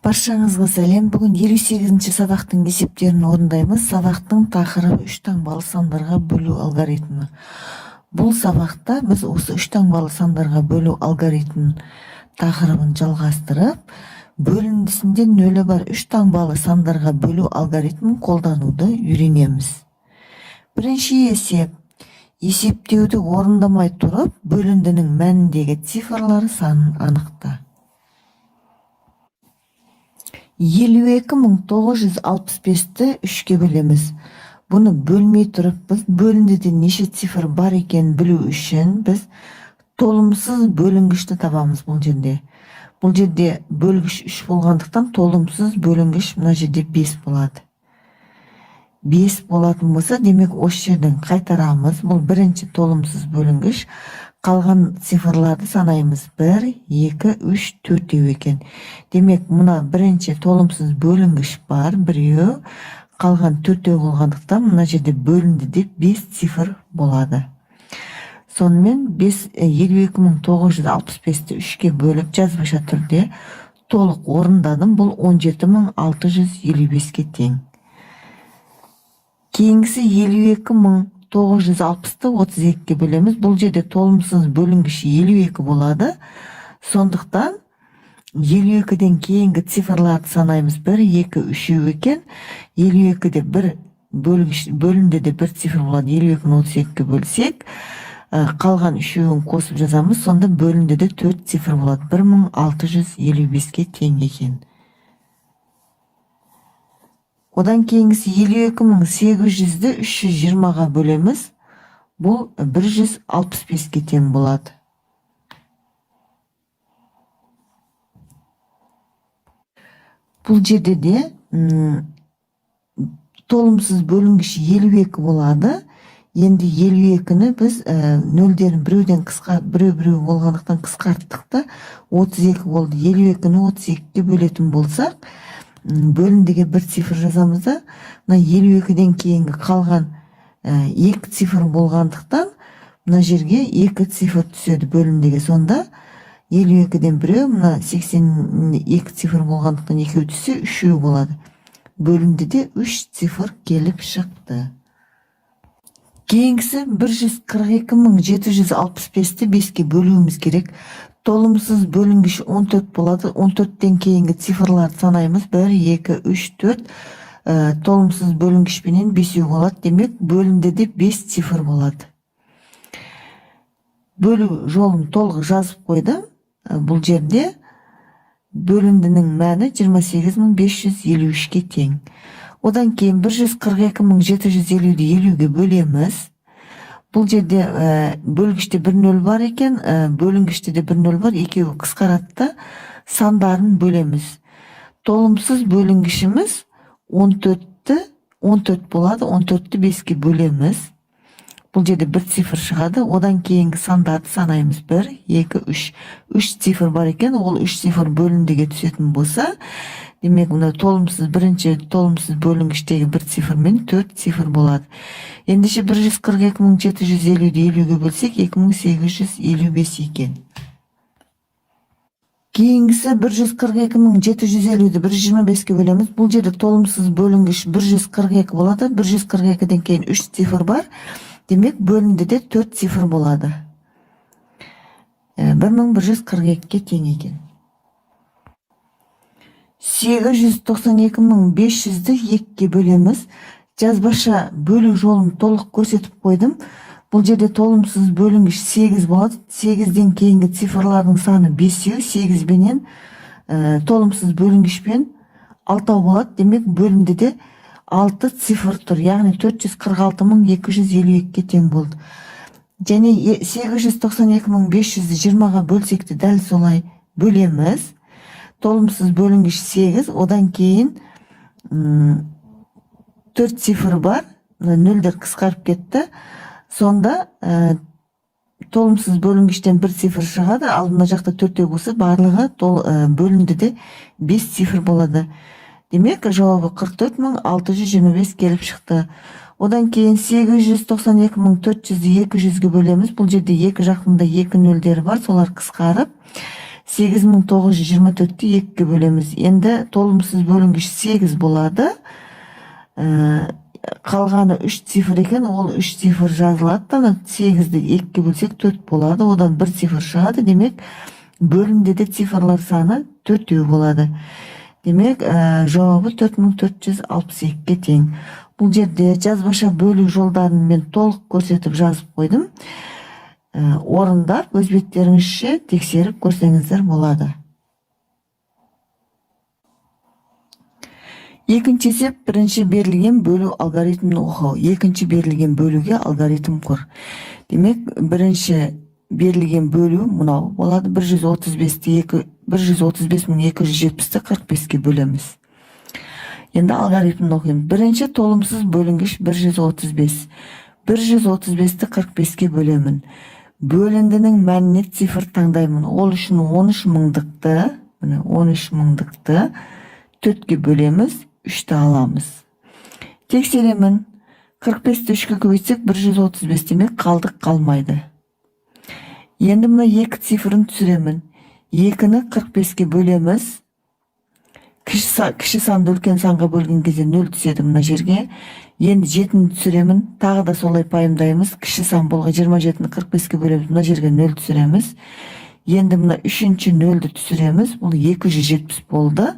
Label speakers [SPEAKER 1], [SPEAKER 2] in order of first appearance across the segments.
[SPEAKER 1] Баршаңызға сәлем. Бүгін 58-ші сабақтың есептерін орындаймыз. Сабақтың тақырыбы үш таңбалы сандарға бөлу алгоритмі. Бұл сабақта біз осы үш таңбалы сандарға бөлу алгоритмін тақырыбын жалғастырып, бөліндісінде нөлі бар үш таңбалы сандарға бөлу алгоритмін қолдануды үйренеміз. Бірінші есеп. Есептеуді орындамай тұрып, бөліндінің мәніндегі цифрлары санын анықта. 52.965-ті үшке бөлеміз. Бұны бөлмей тұрып, біз бөліндіде неше цифр бар екенін білу үшін біз толымсыз бөлінгішті табамыз бұл жерде. Бұл жерде бөлгіш 3 болғандықтан толымсыз бөлінгіш мына жерде 5 болады. 5 болатын болса, демек осы жерден қайтарамыз. Бұл бірінші толымсыз бөлінгіш. Қалған цифрларды санаймыз. 1, 2, 3, 4 екен. Демек, мұна бірінші толымсыз бөлінгіш бар, біреу. Қалған 4 болғандықтан, мұна жерде бөліндіде 5 цифр болады. Сонымен 52.965-ті 3-ке бөліп жазбаша түрде толық орындадым. Бұл 17.655-ке тең. Кейінгісі 52.960-ты 32-ке бөлеміз. Бұл жерде толымсыз бөлінгіші 52 болады. Сондықтан 52-ден кейінгі цифрларды санаймыз. 1, 2, 3 екен. 52-де бір бөліндіде бір цифр болады. 52-ні 32-ке бөлсек, қалған 3-ін қосып жазамыз. Сонда бөліндіде 4 цифр болады. 1655-ке тең екен. Одан кейінгісі 52.800-ді 320-ға бөлеміз. Бұл 165-ке тең болады. Бұл жерде де толымсыз бөлінгіші 52 болады. Енді 52-ні біз нөлдерін біреуден біреу болғандықтан қысқарттық та 32 болды. 52-ні 32-ке бөлетін болсақ, бөліндіге бір цифр жазамыз да, 52-ден кейінгі қалған 2 цифр болғандықтан, мына жерге 2 цифр түседі бөліндіге. Сонда 52-ден біреу, мына 82 цифр болғандықтан 2 түссе 3 болады. Бөліндіде 3 цифр келіп шықты. Кейінгісі 142.765-ті 5-ке бөлуіміз керек. Толымсыз бөлінгіш 14 болады. 14-тен кейінгі цифрларды санаймыз. 1, 2, 3, 4. Толымсыз бөлінгішпенен 5 болады. Демек, бөліндіде 5 цифр болады. Бөлу жолын толық жазып қойдым. Бұл жерде бөліндінің мәні 28.553-ке тең. Одан кейін 142.750-ді 50-ге бөлеміз. Бұл жерде бөлгіште 1 нөл бар екен, бөлінгіште де 1 нөл бар, екеуі қысқаратта сандарын бөлеміз. Толымсыз бөлінгішіміз 14 болады, 14-ті 5-ке бөлеміз. Бұл жерде 1 цифр шығады, одан кейінгі сандарды санаймыз. 1, 2, 3. 3 цифр бар екен, ол 3 цифр бөліндіге түсетін болса, демек, бірінші толымсыз бөлінгіштегі 1 цифрмен 4 цифр болады. Ендеше 142.750-ді 50-ге бөлсек, 2855 екен. Кейінгісі 142.750-ді 125-ке бөлеміз. Бұл жерде толымсыз бөлінгіш 142 болады. 142-ден кейін 3 цифр бар. Демек, бөліндіде 4 цифр болады. 1142-ке тең екен. 892.500-ді 2-ке бөлеміз. Жазбаша бөлу жолын толық көрсетіп қойдым. Бұл жерде толымсыз бөлінгіш 8 болады. 8-ден кейінгі цифрлардың саны 5, 8-бенен толымсыз бөлінгішпен 6 болады. Демек, бөліндіде 6 цифр тұр. Яғни 446.252-ке тең болды. Және 892.500-ді 20-ға бөлсекті дәл солай бөлеміз. Толымсыз бөлінгіш 8, одан кейін 4 цифр бар, нөлдер қысқарып кетті. Сонда толымсыз бөлінгіштен 1 цифр шығады, алдында жақта 4 болса, барлығы бөліндіде 5 цифр болады. Демек, жауабы 44.625 келіп шықты. Одан кейін 892.400-ді 200-ге бөлеміз. Бұл жерде екі жақында 2 нөлдері бар, солар қысқарып 8924'tü 2'ge bölemiz. Endi толымсыз бөлүнгүч 8 болады. Калганы 3 цифр экен, ол 3 цифр жазылат. Аны 8'ди 2'ge бөлсек 4 болады. Одан 1 цифр чыгады. Демек, бөлүмдеде цифрлар саны 4 болады. Демек, жообу 4462-ге тең. Бул жерде жазбаша бөлүү жолдарын мен толук көрсөтүп жазып койдум. Орындап, өз беттериңизче текшерип көрсөңүздөр болады. Экинчи эсеп биринчи берилген бөлүү алгоритмин окуу. Экинчи берилген бөлүүгө алгоритм кур. Демек, биринчи берилген бөлүү мынау болады. 135.270'ти 45'ге бөлөмүз. Енді алгоритмін оқимын. Бірінші толымсыз бөлінгіш 135. 135'ті 45'ке бөлемін. Бөліндінің мәніне цифр таңдаймын. Ол үшін 13 мыңдықты 4'ке бөлеміз, 3'ті аламыз. Тексеремін. 45'ті 3'ке көбейтсек 135 демек қалдық қалмайды. Енді мына 2 цифрын түсіремін. 2'ні 45'ке бөлеміз. Кіші санды үлкен санға бөлген кезде 0 түседі мына жерге. Енді 7'ні түсіремін. Тағы да солай пайымдаймыз. Кіші сан болға 27'ні 45'ке бөлеміз. Мына жерге 0 түсіреміз. Енді мына 3-ші 0'ді түсіреміз. Бұл 270 болды.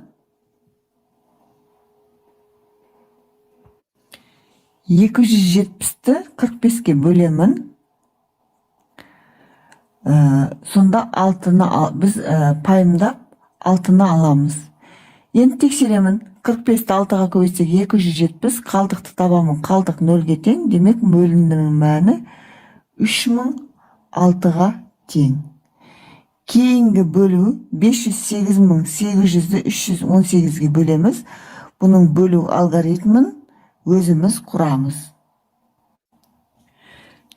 [SPEAKER 1] 270'ті 45'ке бөлемін. Сонда 6'ны біз пайымдап 6'ны аламыз. Енді тексеремін. 45'ті 6'ға көбейтсек 270, қалдықты табамын. Қалдық 0'ге тең. Демек, бөлімнің мәні 3006'ға тең. Кейінгі бөлу 508.800'ді 318'ге бөлеміз. Бұның бөлу алгоритмін өзіміз құрамыз.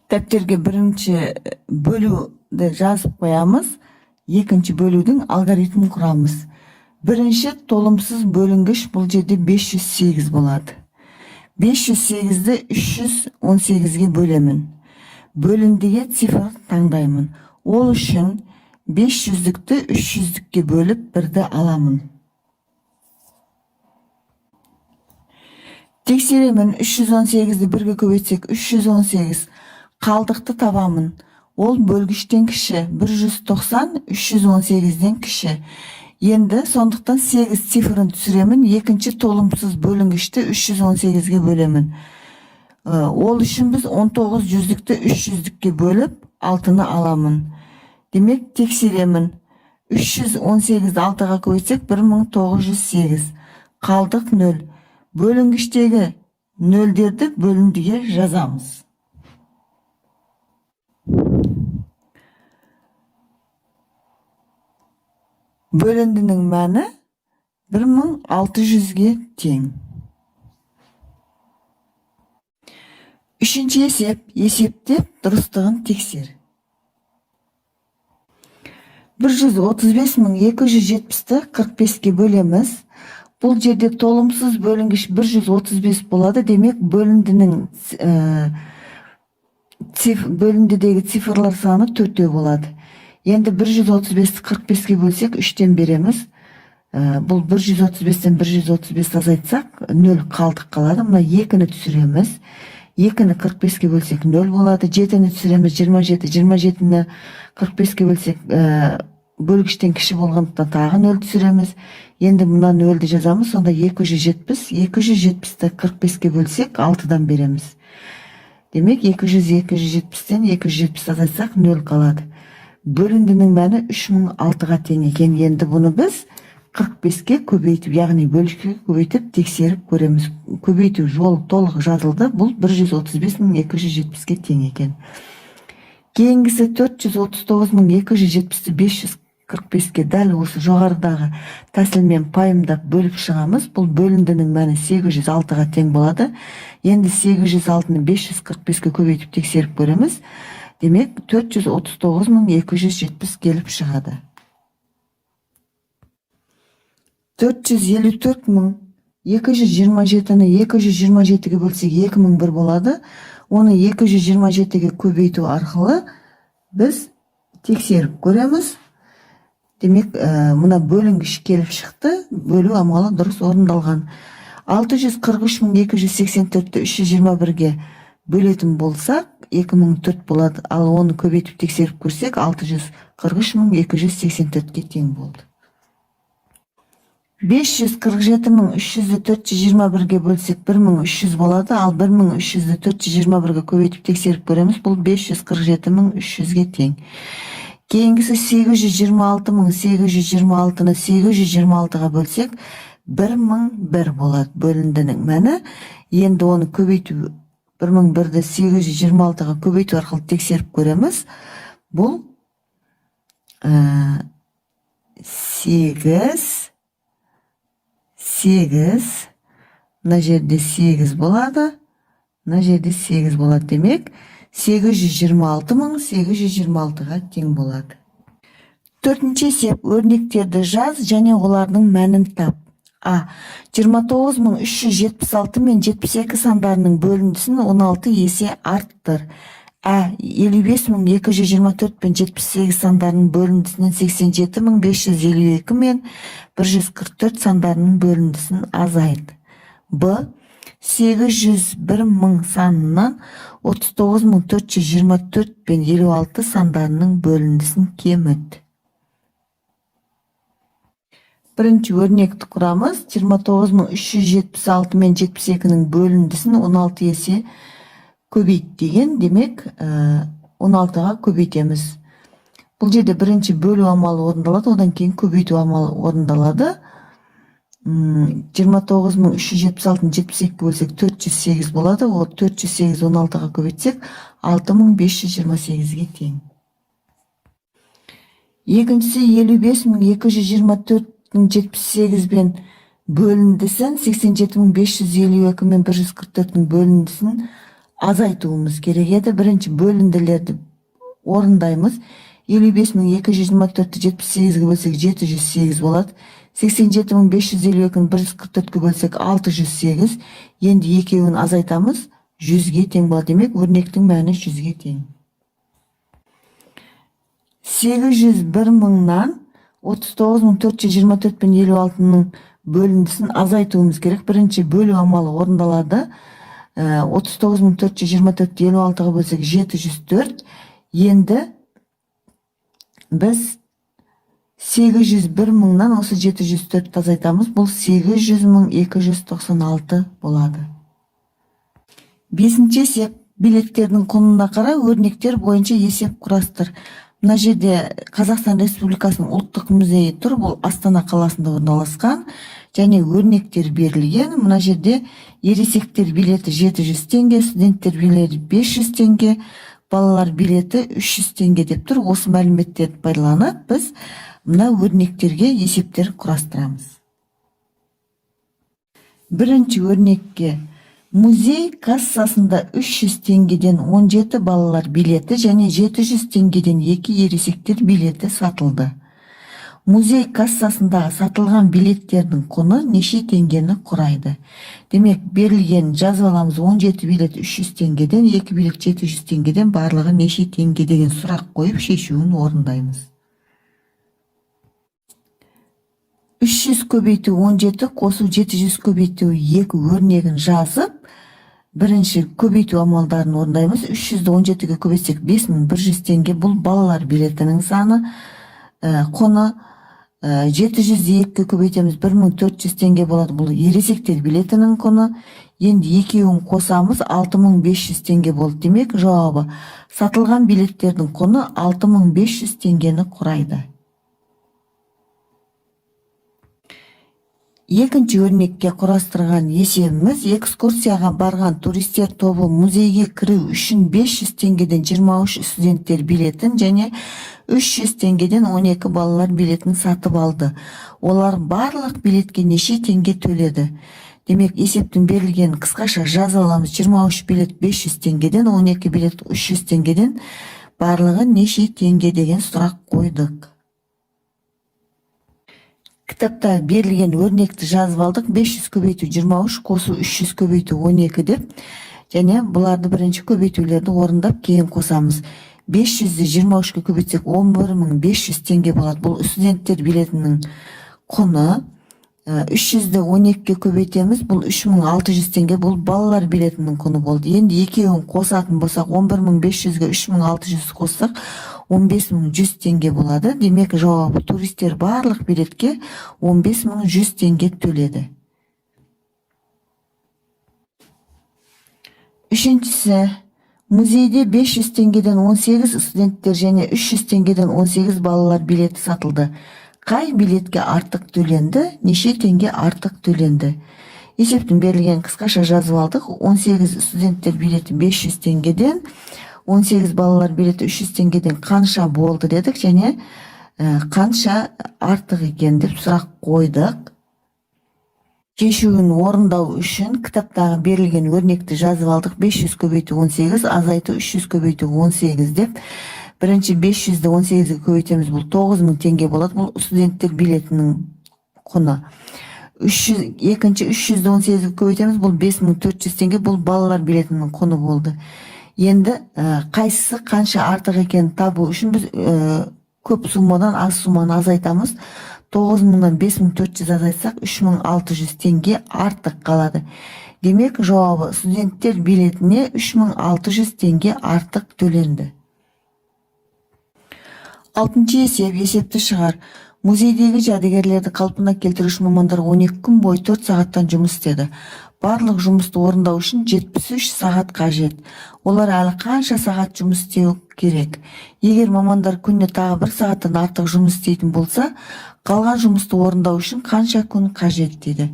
[SPEAKER 1] Дәптерге бірінші бөлуді жазып қоямыз. Екінші бөлудің алгоритмін құрамыз. Бірінші толымсыз бөлінгіш бұл жерде 508 болады. 508'ді 318'ге бөлемін. Бөлімдеге цифр таңдаймын. Ол үшін 500'дікті 300'дікке бөліп 1'ді аламын. Тексеремін. 318'ді 1'ге көбейтсек 318. Қалдықты табамын. Ол бөлгіштен кіші. 190 318'ден кіші. Енді сондықтан 8 цифрын түсіремін. Екінші толымсыз бөлінгішті 318'ге бөлемін. Ол үшін біз 19 жүздікті 300'дікке бөліп 6'ны аламын. Демек, тексеремін. 318'ді 6'ға көбейтсек 1908. Қалдық 0. Бөлінгіштегі 0'дерді бөлімдеге жазамыз. Бөліндінің мәні 1600'ге тең. Үшінші есеп. Есептеп дұрыстығын тексер. 135.270'ті 45'ке бөлеміз. Бұл жерде толымсыз бөлінгіш 135 болады. Демек, бөлімдедегі цифрлар саны 4 болады. Енді 135'ті 45'ке бөлсек 3'тен береміз. Бұл 135'тен 135 азайтсақ 0 қалдық қалады. Мұна 2'ні түсіреміз. 2'ні 45'ке бөлсек 0 болады. 7'ні түсіреміз 27. 27'ні 45'ке бөлсек бөлгіштен кіші болғандықтан тағы 0 түсіреміз. Енді мұна 0'ді жазамыз. Сонда 270. 270'ті 45'ке бөлсек 6'дан береміз. Демек, 270'тен 270 азайтсақ 0 қалады. Бөліндінің мәні 3006'ға тең екен. Енді бұны біз 45'ке көбейтіп, яғни бөлішке көбейтіп тексеріп көреміз. Көбейту жолы толық жазылды. Бұл 135.270'ке тең екен. Кейінгісі 439.270'ті 545'ке дәл осы жоғарыдағы тәсілмен пайымдап бөліп шығамыз. Бұл бөліндінің мәні 806'ға тең болады. Енді 806'ны 545'ке көбейтіп тексеріп көреміз. Демек, 439.270 келіп шығады. 454.227'ні 227'ге бөлсек 2001 болады. Оны 227'ге көбейту арқылы біз тексеріп көреміз. Демек, мына бөлінгіш келіп шықты, бөлу амалы дұрыс орындалған. 643.284-ті 321-ге бөлетін болсақ, 2004 болады, ал оны көбейтіп тексеріп көрсек, 643.284-ге тең болды. 547.300-ді 421-ге бөлсек 1300 болады, ал 1300-ді 421-ге көбейтіп тексеріп көреміз, бұл 547.300-ге тең. Кейінгісі 826.826-ны 826-ға бөлсек 1001 болады. Бөліндінің мәні, енді оны көбейту, 1001-ді 826-ға көбейту арқылы тексеріп көреміз. Бұл 8, мына жерде 8 болады, мына жерде 8 болады. Демек, 826.826-ға тең болады. Төртінші есеп, өрнектерді жаз және олардың мәнін тап. А. 29.376 мен 72 сандарының бөліндісін 16 есе арттыр. А. 55.224 пен 78 сандарының бөліндісінен 87.552 мен 144 сандарының бөліндісін азайт. Б. 801.000 санынан 39.424 пен 56 сандарының бөліндісін кеміт. Бірінші өрнекті құрамыз 29.376 мен 72-нің бөліндісін 16 есе көбейт деген, демек 16-ға көбейтеміз. Бұл жерде бірінші бөлу амалы орындалады, одан кейін көбейту амалы орындалады. 29.376-ны 72-ге бөлсек 408 болады, ол 408 16-ға көбейтсек 6528-ге тең. Екіншісі 55.224 78 бен бөліндісін 87.552 мен 144-дің бөліндісін азайтуымыз керек еді. Бірінші бөлінділерді орындаймыз. 55.224-ті 78-ге бөлсек 708 болады. 87.552-ні 144-ге бөлсек 608. Енді екеуін азайтамыз, 100-ге тең болады. Демек, өрнектің мәні 100-ге тең. 801.000-нан 39.424 пен 56-ның бөліндісін азайтуымыз керек. Бірінші бөлу амалы орындалады. 39.424-ті 56-ға бөлсек 704. Енді біз 801.000-нан осы 704 азайтамыз. Бұл 800.296 болады. Бесінші есеп, билеттердің құнына қара, өрнектер бойынша есеп құрастыр. Мына жерде Қазақстан Республикасының ұлттық музейі тұр, бұл Астана қаласында орналасқан, және өрнектер берілген. Мына жерде ересектер билеті 700 теңге, студенттер билеті 500 теңге, балалар билеті 300 теңге деп тұр. Осы мәліметтерді пайдаланып, біз мына өрнектерге есептер құрастырамыз. Бірінші өрнекке музей кассасында 300 теңгеден 17 балалар билеті және 700 теңгеден 2 ересектер билеті сатылды. Музей кассасында сатылған билеттердің құны неше теңгені құрайды? Демек, берілген жазып аламыз, 17 билет 300 теңгеден, 2 билет 700 теңгеден, барлығы неше теңге деген сұрақ қойып шешуін орындаймыз. 300 көбейту 17 қосу 700 көбейту 2 өрнегін жазып, бірінші көбейту амалдарын орындаймыз. 300-ді 17-ге көбейтсек 5100 теңге, бұл балалар билетінің саны. Құны 702-ге көбейтеміз, 1400 теңге болады, бұл ересектер билетінің құны. Енді екеуін қосамыз, 6500 теңге болды. Демек, жауабы сатылған билеттердің құны 6500 теңгені құрайды. Екінші өрнекке құрастырған есебіміз, экскурсияға барған туристер тобы музейге кіру үшін 500 теңгеден 23 студенттер билетін және 300 теңгеден 12 балалар билетін сатып алды. Олар барлық билетке неше теңге төледі? Демек, есептің берілген қысқаша жазып аламыз. 23 билет 500 теңгеден, 12 билет 300 теңгеден, барлығы неше теңге деген сұрақ қойдық. Кітапта берілген өрнекті жазып алдық. 500 көбейту 23 қосу 300 көбейту 12 деп, және бұларды бірінші көбейтулерді орындап кейін қосамыз. 500'ді 23'ке көбейтсек 11.500 теңге болады. Бұл студенттер билетінің құны. 300'ді 12'ке көбейтеміз. Бұл 3600 теңге. Бұл балалар билетінің құны болды. Енді екеуін қосатын болсақ 11.500-ге 3600 қоссақ 15100 теңге болады. Демек жауабы туристер барлық билетке 15100 теңге төледі. Үшіншісі, музейде 500 теңгеден 18 студенттер және 300 теңгеден 18 балалар билеті сатылды. Қай билетке артық төленді, неше теңге артық төленді? Есептің берілген қысқаша жазып алдық. 18 студенттер билеті 500 теңгеден, 18 балалар билеті 300 теңгеден қанша болды дедік, және қанша артық екен деп сұрақ қойдық. Шешуін орындау үшін кітаптағы берілген өрнекті жазып алдық. 500 көбейту 18, азайту 300 көбейту 18 деп. Бірінші 500-ді 18-ге көбейтеміз, бұл 9000 теңге болады. Бұл студенттер билетінің құны. Екінші 300-ді 18-ге көбейтеміз, бұл 5400 теңге, бұл балалар билетінің құны болды. Енді қайсысы қанша артық екенін табу үшін біз көп суммадан аз сумманы азайтамыз. 9000-нан 5400 азайтсақ 3600 теңге артық қалады. Демек жауабы студенттер билетіне 3600 теңге артық төленді. Алтыншы есеп, есепті шығар. Музейдегі жәдігерлерді қалпына келтіруші мамандар 12 күн бойы 4 сағаттан жұмыс істеді. Барлық жұмысты орындау үшін 73 сағат қажет. Олар әлі қанша сағат жұмыс істеу керек? Егер мамандар күніне тағы 1 сағаттан артық жұмыс істейтін болса, қалған жұмысты орындау үшін қанша күн қажет дейді.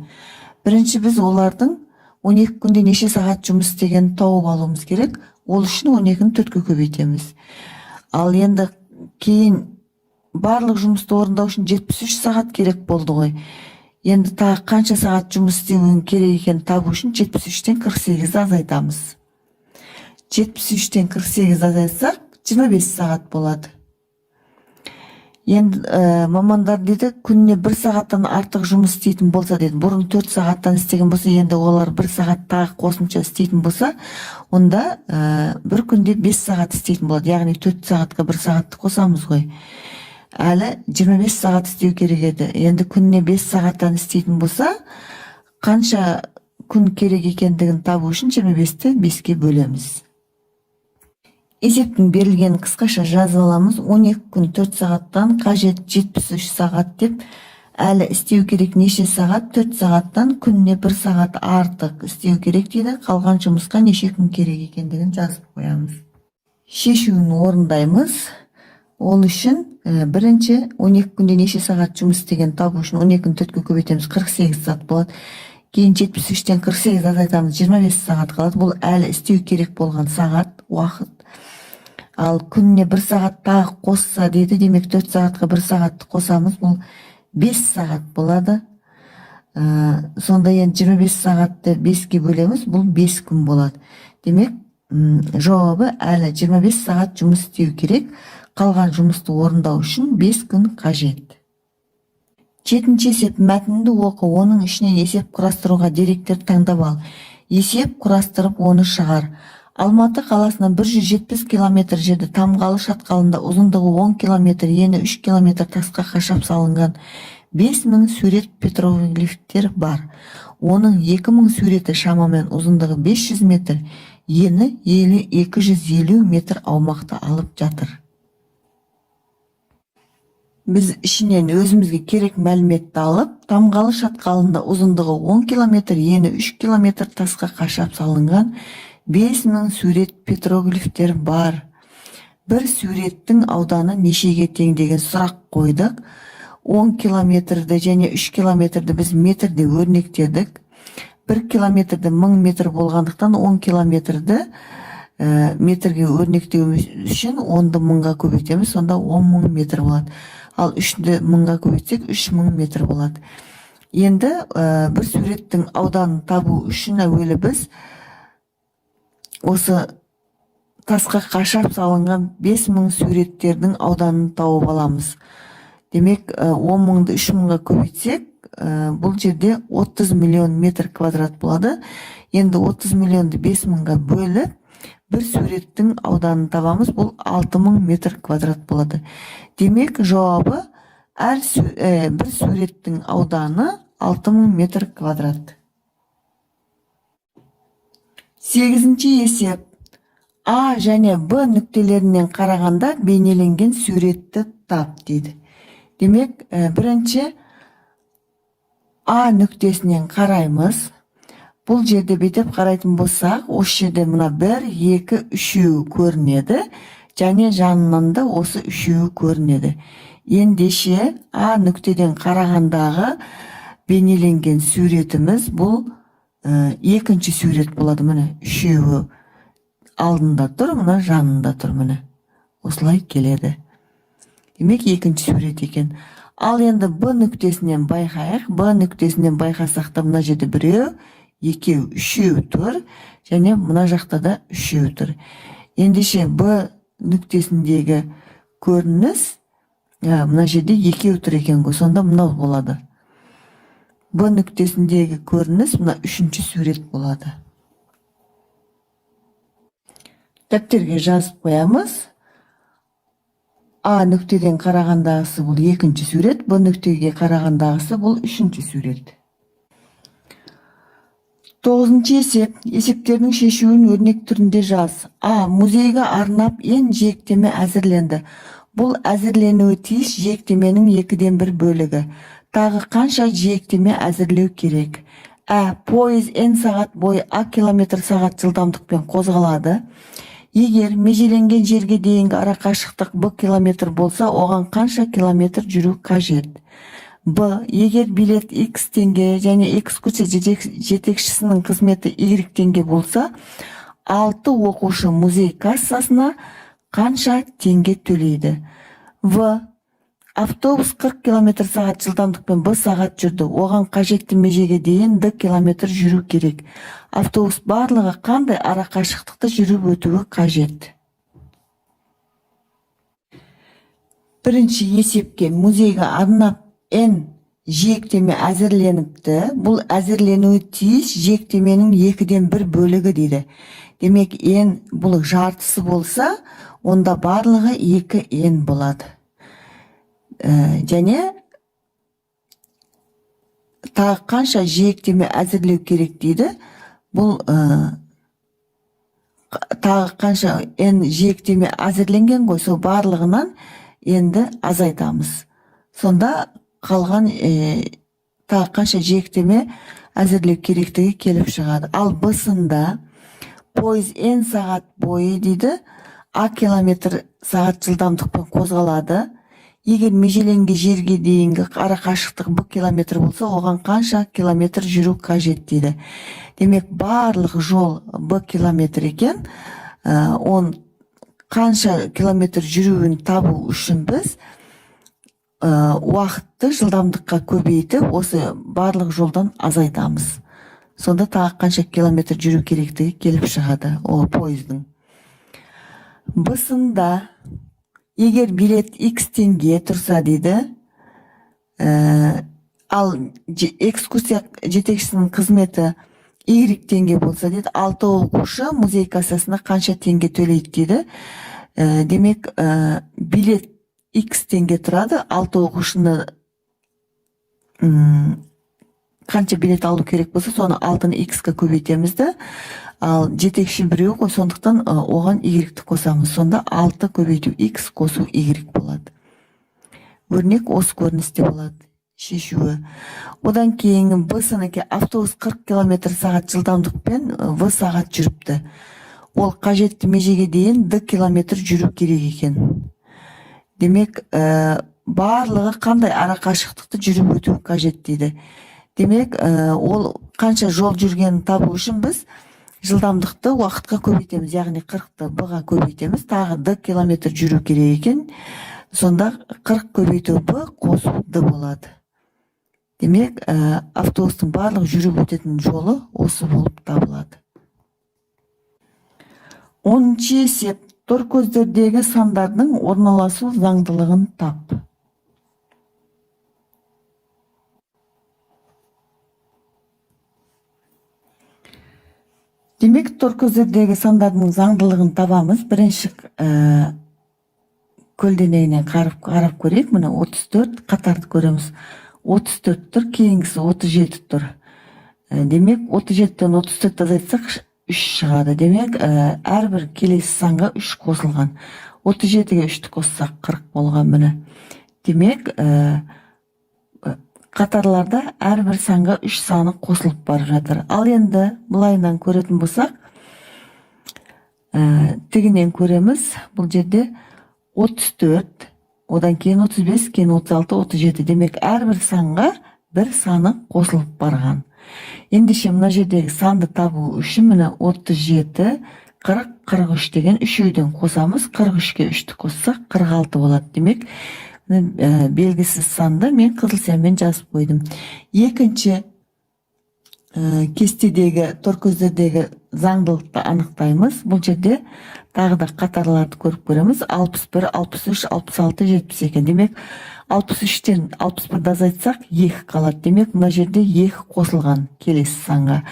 [SPEAKER 1] Бірінші біз олардың 12 күнде неше сағат жұмыс істегенін тауып алуымыз керек. Ол үшін 12-ні 4-ке көбейтеміз. Ал енді кейін барлық жұмысты орындау үшін 73 сағат керек болды ғой. Енді тағы қанша сағат жұмыс істеуін керек екенін табу үшін 73-тен 48 азайтамыз. 73-тен 48 азайтсақ 25 сағат болады. Енді мамандар дейді, күніне 1 сағаттан артық жұмыс істейтін болса деді. Бұрын 4 сағаттан істеген болса, енді олар 1 сағат тағы қосымша істейтін болса, онда бір күнде 5 сағат істейтін болады. Яғни 4 сағатқа 1 сағатты қосамыз ғой. Әлі 25 сағат істеу керек еді. Енді күніне 5 сағаттан істейтін болса, қанша күн керек екендігін табу үшін 25-ті 5-ке бөлеміз. Есептің берілген қысқаша жазып аламыз. 12 күн 4 сағаттан қажет 73 сағат деп, әлі істеу керек неше сағат? 4 сағаттан күніне 1 сағат артық істеу керек дейді. Қалған жұмысқа неше күн керек екендігін жазып қоямыз. Шешуін орындаймыз. Ол үшін бірінші 12 күнде неше сағат жұмыс істеген табу үшін 12-ні 4-ке көбейтеміз, 48 сағат болады. Кейін 73-тен 48 азайтамыз, 25 сағат қалады. Бұл әлі істеу керек болған сағат, уақыт. Ал күніне 1 сағат тағы қосса деді, демек 4 сағатқа 1 сағатты қосамыз, бұл 5 сағат болады. Сонда енді 25 сағатты 5-ке бөлеміз, бұл 5 күн болады. Демек жауабы әлі 25 сағат жұмыс істеу керек. Қалған жұмысты орындау үшін 5 күн қажет. Жетінші есеп, мәтінді оқы, оның ішінен есеп құрастыруға деректер таңдап ал. Есеп құрастырып оны шығар. Алматы қаласынан 170 километр жерде Тамғалы шатқалында ұзындығы 10 километр, ені 3 километр тасқа қашап салынған 5000 сурет петроглифтер бар. Оның 2000 суреті шамамен ұзындығы 500 метр, ені 250 метр аумақты алып жатыр. Біз ішінен өзімізге керек мәліметті алып, Тамғалы шатқалында ұзындығы 10 километр, ені 3 километр тасқа қашап салынған 5000 сурет петроглифтер бар. Бір суреттің ауданы нешеге тең деген сұрақ қойдық. 10 километрді және 3 километрді біз метрде өрнектедік. 1 километрді 1000 метр болғандықтан 10 километрді метрге өрнектеу үшін 10-ды 1000-ға көбейтеміз, сонда 10.000 метр болады. Ал 3-ді 1000-ға көбейтсек 3000 метр болады. Енді бір суреттің ауданын табу үшін әуелі біз осы тасқа қашап салынған 5000 суреттердің ауданын тауып аламыз. Демек 10.000-ды 3000-ға көбейтсек, бұл жерде 30 миллион метр квадрат болады. Енді 30 миллионды 5000-ға бөліп, bir суреттің ауданын табамыз. Бұл 6000 метр квадрат болады. Демек, жауабы бір суреттің ауданы 6000 метр квадрат. 8-ші есеп. А және Б нүктелерінен қарағанда бейнеленген суретті тап дейді. Демек, бірінші А нүктесінен қараймыз. Бұл жерде бетеп қарайтын болсақ, осы жерде мына 1, 2, 3 көрінеді, және жанынан да осы 3 көрінеді. Ендеше А нүктеден қарағандағы бейнеленген суретіміз бұл екінші сурет болады. Міне 3 алдында тұр, мына жанында тұр, міне. Осылай келеді. Демек, екінші сурет екен. Ал енді Б нүктесінен байқайық. Б нүктесінен байқасақ та мына жерде 1, 2, 3 тұр, және мына жақта да 3 тұр. Ендеше Б нүктесіндегі көрініс мына жерде 2 тұр екен ғой, сонда мынау болады. Б нүктесіндегі көрініс мына 3-ші сурет болады. Дәптерге жазып қоямыз. А нүктеден қарағандағысы бұл 2-ші сурет, Б нүктеге қарағандағысы бұл 3-ші сурет. 9-ші есеп. Есептердің шешуін өрнек түрінде жаз. А. Музейге арнап ең жиектеме әзірленді. Бұл әзірленуі тиіс жиектеменің 2-ден 1 бөлігі. Тағы қанша жиектеме әзірлеу керек? А. Пойыз N сағат бойы А км сағат жылдамдықпен қозғалады. Егер межеленген жерге дейінгі ара қашықтық Б километр болса, оған қанша километр жүру қажет? Б. Егер билет X теңге және экскурсия жетекшісінің қызметі Y теңге болса, 6 оқушы музей кассасына қанша теңге төлейді? В. Автобус 40 км сағат жылдамдықпен Б сағат жүрді. Оған қажетті межеге дейін Д км жүру керек. Автобус барлығы қандай ара қашықтықты жүріп өтуі қажет? Бірінші есепке музейге арнап N жиектеме әзірленіпті. Бұл әзірленуі тиіс жиектеменің 2-ден 1 бөлігі дейді. Демек, N бұл жартысы болса, онда барлығы 2N болады. Және тағы қанша жиектеме әзірлеу керек дейді. Бұл тағы қанша N жиектеме әзірленген ғой, сол барлығынан енді азайтамыз. Сонда қалған тағы қанша жиектеме әзірлеу керектігі келіп шығады. Ал Б-сында пойыз N сағат бойы дейді, А км сағат жылдамдықпен қозғалады. Егер межеленген жерге дейінгі ара қашықтық Б километр болса, оған қанша километр жүру қажет дейді. Демек, барлық жол Б километр екен. Он қанша километр жүруін табу үшін біз уақытты жылдамдыққа көбейтіп, осы барлық жолдан азайтамыз. Сонда тағы қанша километр жүру керектігі келіп шығады ол пойыздың. Б-сында егер билет X теңге тұрса дейді, ал экскурсия жетекшісінің қызметі Y теңге болса дейді, 6 оқушы музей кассасына қанша теңге төлейді дейді. Демек, билет X теңге тұрады, 6 оқушыны қанша билет алу керек болса, соны 6-ны X-қа көбейтемізді. Ал жетекші біреу ғой, сондықтан оған Y-ті қосамыз. Сонда 6 көбейту X қосу Y болады. Өрнек осы көріністе болады шешуі. Одан кейін Б-сыныке автобус 40 км сағат жылдамдықпен В сағат жүріпті. Ол қажетті межеге дейін Д км жүру керек екен. Демек, барлығы қандай ара қашықтықты жүріп өту қажет дейді. Демек, ол қанша жол жүргенін табу үшін біз жылдамдықты уақытқа көбейтеміз, яғни 40-ты Б-ға көбейтеміз, тағы Д километр жүру керек екен. Сонда 40 көбейту Б қосу Д болады. Демек, автобустың барлық жүріп өтетін жолы осы болып табылады. 10-ші есеп. Торкөздердегі сандардың орналасу заңдылығын тап. Демек, тор көздердегі сандардың заңдылығын табамыз. Бірінші көлденеңінен қарап көрейік. Міне 34 қатарды көреміз. 34 тұр, кейінгісі 37 тұр. Демек, 37-тен 34 азайтсақ 3 шығады. Демек, әрбір келесі санға 3 қосылған. 37-ге 3-ті қоссақ 40 болған міне. Демек, қатарларда әрбір санға 3 саны қосылып барып жатыр. Ал енді былайынан көретін болсақ, тігінен көреміз. Бұл жерде 34, одан кейін 35, кейін 36, 37. Демек, әрбір санға бір саны қосылып барған. Ендеше мына жердегі санды табу үшін міне 37, 40, 43 деген үшеуден қосамыз. 43-ке 3-ті қоссақ 46 болады. Демек, белгісіз санды мен қызыл сәнмен жазып қойдым. Екінші кестедегі тор көздердегі заңдылықты анықтаймыз. Бұл жерде тағы да қатарларды көріп көреміз. 61, 63, 66, 72. Демек, 63-тен 61-ді азайтсақ 2 қалады. Демек, мына жерде 2 қосылған келесі санға.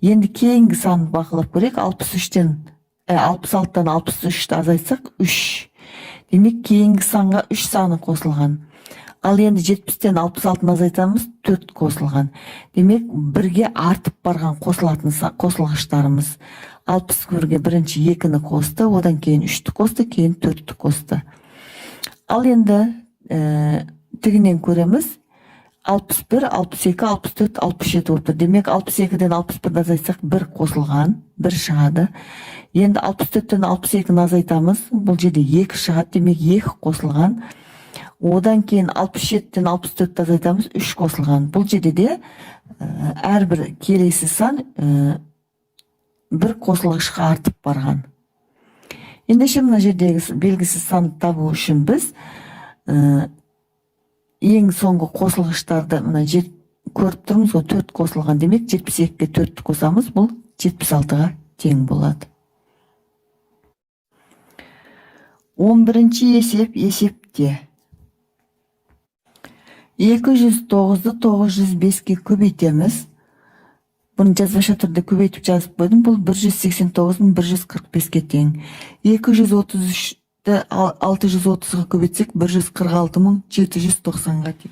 [SPEAKER 1] Енді кейінгі санды бақылап көрейік. 66-тан 63-ті азайтсақ 3. Демек, кейінгі санға 3 саны қосылған. Ал енді 70-тен 66-ны азайтамыз, 4 қосылған. Демек, бірге артып барған қосылғыштарымыз. 61-ге бірінші 2-ні қосты, одан кейін 3-ті қосты, кейін 4-ті қосты. Ал енді тігінен көреміз. 61, 62, 64, 67 болып тұр. Демек, 62-ден 61-ді азайтсақ 1 қосылған, 1 шығады. Енді 64-тен 62-ні азайтамыз. Бұл жерде 2 шығады. Демек, 2 қосылған. Одан кейін 67-тен 64-ті азайтамыз. 3 қосылған. Бұл жерде де әрбір келесі сан 1 қосылғышқа артып барған. Ендеше мына жердегі белгісіз санды табу үшін біз ең соңғы қосылғыштарды мына көріп тұрмыз ғой, 4 қосылған. Демек, 72-ге 4-ті қосамыз. Бұл 76-ға тең болады. 11-ші есепте 209-ды 905-ке көбейтеміз. Бұны жазбаша түрде көбейтіп жазып қойдым. Бұл 189-145-ке тең. 233-ді 630-ға көбейтсек 146-790-ға тең.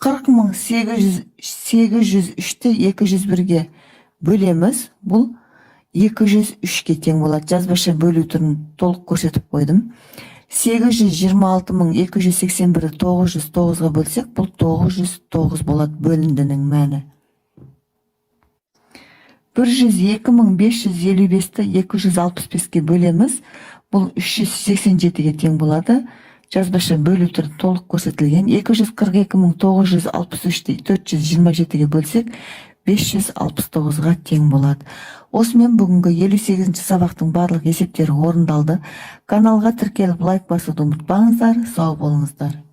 [SPEAKER 1] 40.803-ті 201-ге бөлеміз. Бұл 203-ке тең болады. Жазбаша бөлу түрін толық көрсетіп қойдым. 826.281-ді 909-ға бөлсек, бұл 909 болады. Бөліндінің мәні. 102.555-ті 265-ке бөлеміз. Бұл 387-ге тең болады. Жазбаша бөлу түрі толық көрсетілген. 242.963-ті 427-ге бөлсек, 569-ға тең болады. Осымен бүгінгі 58-ші сабақтың барлық есептері орындалды. Каналға тіркеліп лайк басуды ұмытпаңыздар. Сау болыңыздар.